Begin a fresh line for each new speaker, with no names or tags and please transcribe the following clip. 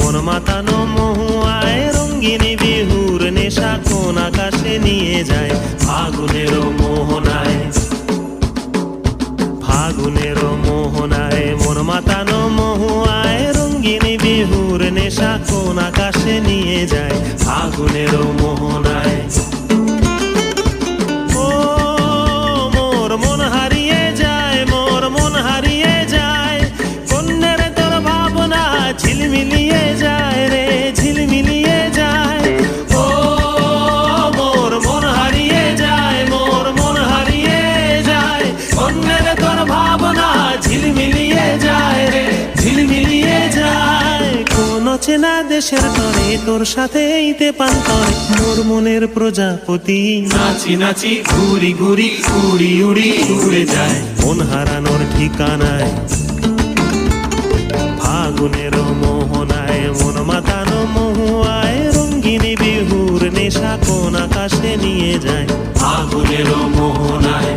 মন মাতানো মহুয়ায় রঙ্গিনী বিহুর নেশা কোন আকাশে নিয়ে যায় ফাগুনের মোহনায়। ফাগুনের মোহনায় মন মাতানো মহুয়ায় রঙ্গিনী বিহুর নেশা কোন আকাশে নিয়ে যায় ফাগুনের মোহনায়। ও মোর মন হারিয়ে যায়, মোর মন হারিয়ে যায়, কন্যের তোর ভাবনা ঝিলমিলিয়ে যায় রে, ঝিলমিলিয়ে যায়। ও মোর মন হারিয়ে যায়, মোর মন হারিয়ে যায়, কন্যের তোর ভাবনা ঝিলমিলিয়ে যায় রে, ঝিলমিলিয়ে যায়। কোন চেনা দেশের তরে তোর সাথে এইতে পান্তরে মোর মনের প্রজাপতি নাচি নাচি ঘুরি ঘুরি উড়ি উড়ি উড়ে যায় মন হারানোর ঠিকানায়। ফাগুনের মোহনায় মন মাতানো মহুয়ায় রঙ্গিনী বিহুর নেশা কোন আকাশে নিয়ে যায় ফাগুনের মোহনায়।